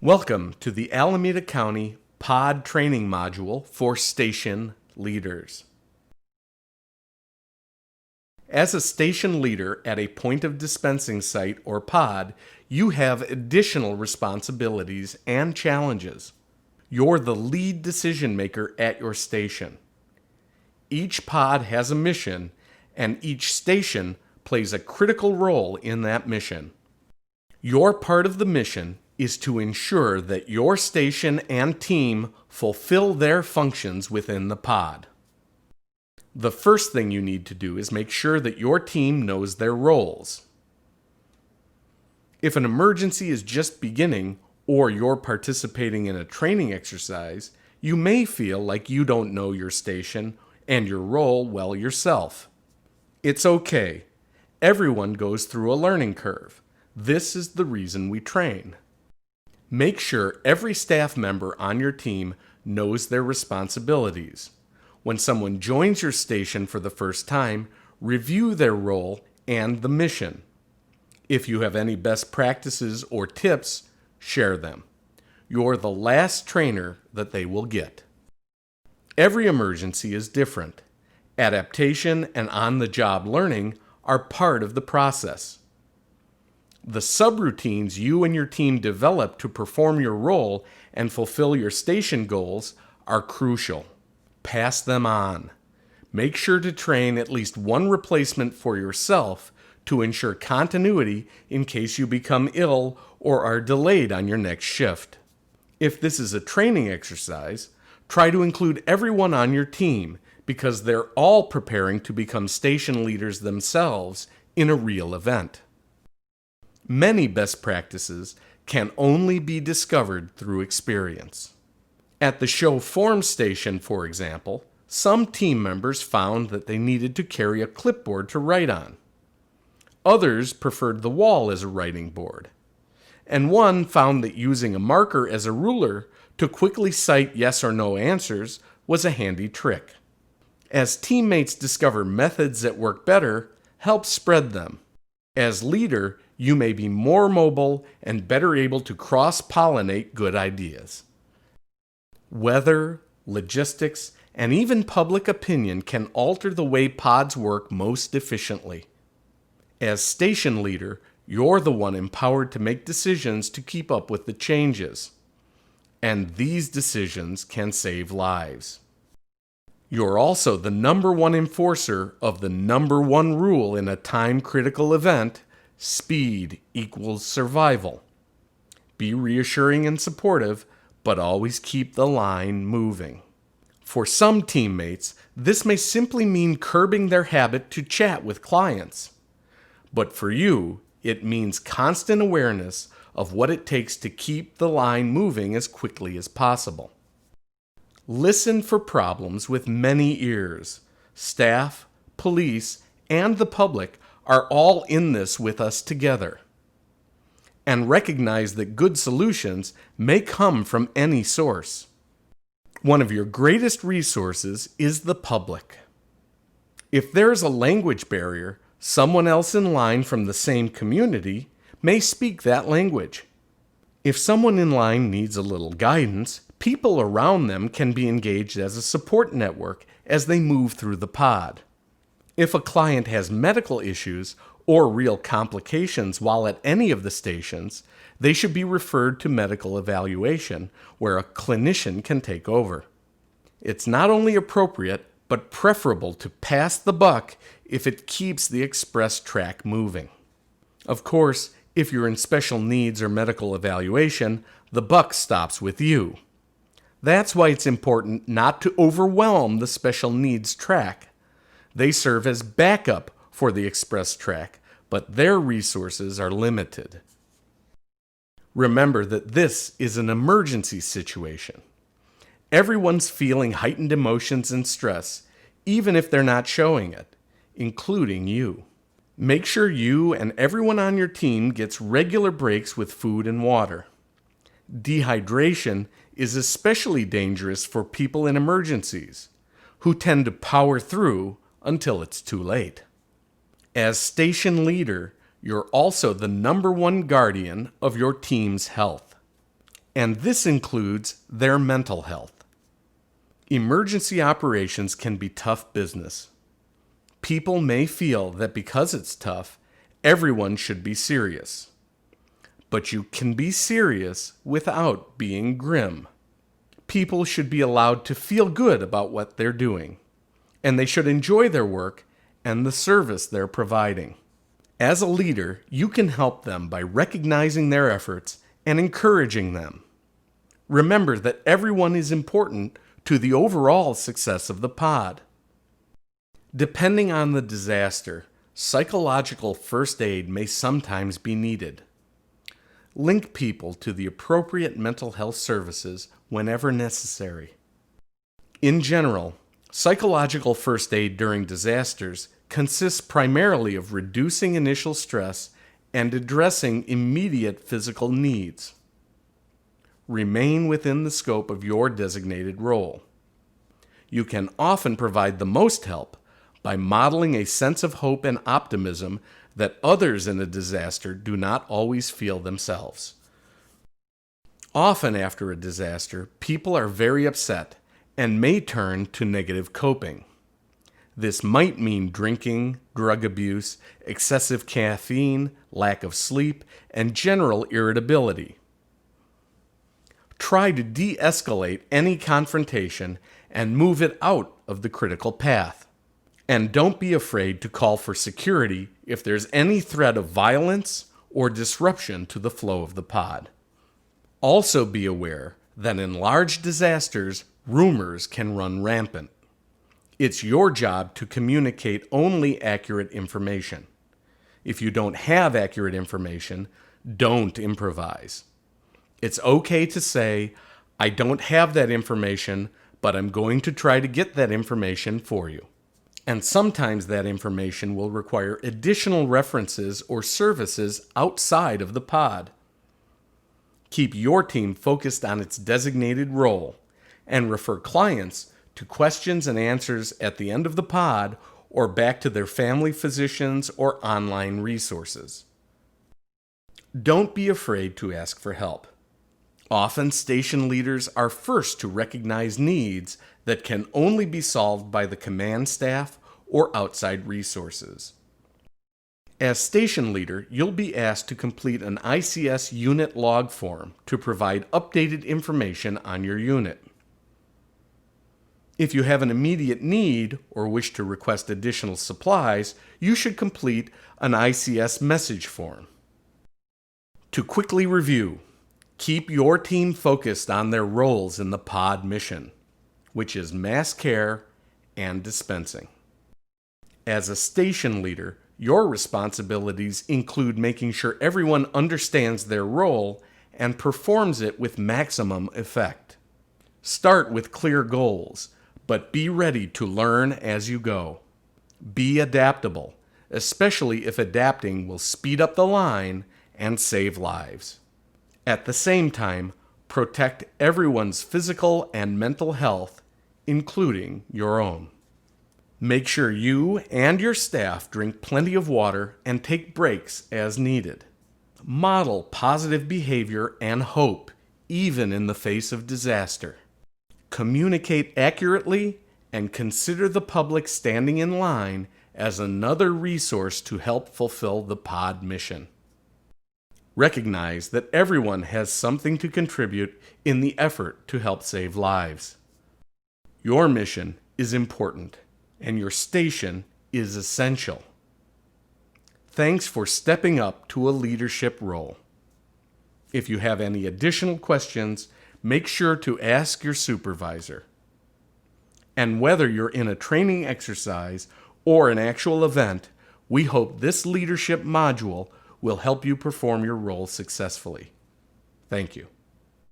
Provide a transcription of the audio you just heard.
Welcome to the Alameda County Pod Training Module for Station Leaders. As a station leader at a point of dispensing site or pod, you have additional responsibilities and challenges. You're the lead decision maker at your station. Each pod has a mission, and each station plays a critical role in that mission. Your part of the mission is to ensure that your station and team fulfill their functions within the pod. The first thing you need to do is make sure that your team knows their roles. If an emergency is just beginning or you're participating in a training exercise, you may feel like you don't know your station and your role well yourself. It's okay. Everyone goes through a learning curve. This is the reason we train. Make sure every staff member on your team knows their responsibilities. When someone joins your station for the first time, review their role and the mission. If you have any best practices or tips, share them. You're the last trainer that they will get. Every emergency is different. Adaptation and on-the-job learning are part of the process. The subroutines you and your team develop to perform your role and fulfill your station goals are crucial. Pass them on. Make sure to train at least one replacement for yourself to ensure continuity in case you become ill or are delayed on your next shift. If this is a training exercise, try to include everyone on your team because they're all preparing to become station leaders themselves in a real event. Many best practices can only be discovered through experience. At the show form station, for example, some team members found that they needed to carry a clipboard to write on. Others preferred the wall as a writing board. And one found that using a marker as a ruler to quickly cite yes or no answers was a handy trick. As teammates discover methods that work better, help spread them. As leader, you may be more mobile and better able to cross-pollinate good ideas. Weather, logistics, and even public opinion can alter the way pods work most efficiently. As station leader, you're the one empowered to make decisions to keep up with the changes. And these decisions can save lives. You're also the number one enforcer of the number one rule in a time-critical event: speed equals survival. Be reassuring and supportive, but always keep the line moving. For some teammates, this may simply mean curbing their habit to chat with clients. But for you, it means constant awareness of what it takes to keep the line moving as quickly as possible. Listen for problems with many ears. Staff, police, and the public are all in this with us together. And recognize that good solutions may come from any source. One of your greatest resources is the public. If there's a language barrier, someone else in line from the same community may speak that language. If someone in line needs a little guidance, people around them can be engaged as a support network as they move through the pod. If a client has medical issues or real complications while at any of the stations, they should be referred to medical evaluation, where a clinician can take over. It's not only appropriate, but preferable to pass the buck if it keeps the express track moving. Of course, if you're in special needs or medical evaluation, the buck stops with you. That's why it's important not to overwhelm the special needs track. They serve as backup for the express track, but their resources are limited. Remember that this is an emergency situation. Everyone's feeling heightened emotions and stress, even if they're not showing it, including you. Make sure you and everyone on your team gets regular breaks with food and water. Dehydration is especially dangerous for people in emergencies, who tend to power through until it's too late. As station leader, you're also the number one guardian of your team's health. and this includes their mental health. Emergency operations can be tough business. People may feel that because it's tough, everyone should be serious. But you can be serious without being grim. People should be allowed to feel good about what they're doing, and they should enjoy their work and the service they're providing. As a leader, you can help them by recognizing their efforts and encouraging them. Remember that everyone is important to the overall success of the pod. Depending on the disaster, psychological first aid may sometimes be needed. Link people to the appropriate mental health services whenever necessary. In general, psychological first aid during disasters consists primarily of reducing initial stress and addressing immediate physical needs. Remain within the scope of your designated role. You can often provide the most help by modeling a sense of hope and optimism that others in a disaster do not always feel themselves. Often after a disaster, people are very upset and may turn to negative coping. This might mean drinking, drug abuse, excessive caffeine, lack of sleep, and general irritability. Try to de-escalate any confrontation and move it out of the critical path. And don't be afraid to call for security if there's any threat of violence or disruption to the flow of the pod. Also be aware that in large disasters, rumors can run rampant. It's your job to communicate only accurate information. If you don't have accurate information, don't improvise. It's okay to say, I don't have that information, but I'm going to try to get that information for you. And sometimes that information will require additional references or services outside of the pod. Keep your team focused on its designated role and refer clients to questions and answers at the end of the pod or back to their family physicians or online resources. Don't be afraid to ask for help. Often, station leaders are first to recognize needs that can only be solved by the command staff or outside resources. As station leader, you'll be asked to complete an ICS unit log form to provide updated information on your unit. If you have an immediate need or wish to request additional supplies, you should complete an ICS message form. To quickly review, keep your team focused on their roles in the pod mission, which is mass care and dispensing. As a station leader, your responsibilities include making sure everyone understands their role and performs it with maximum effect. Start with clear goals, but be ready to learn as you go. Be adaptable, especially if adapting will speed up the line and save lives. At the same time, protect everyone's physical and mental health, including your own. Make sure you and your staff drink plenty of water and take breaks as needed. Model positive behavior and hope, even in the face of disaster. Communicate accurately and consider the public standing in line as another resource to help fulfill the pod mission. Recognize that everyone has something to contribute in the effort to help save lives. Your mission is important, and your station is essential. Thanks for stepping up to a leadership role. If you have any additional questions, make sure to ask your supervisor. And whether you're in a training exercise or an actual event, we hope this leadership module will help you perform your role successfully. Thank you.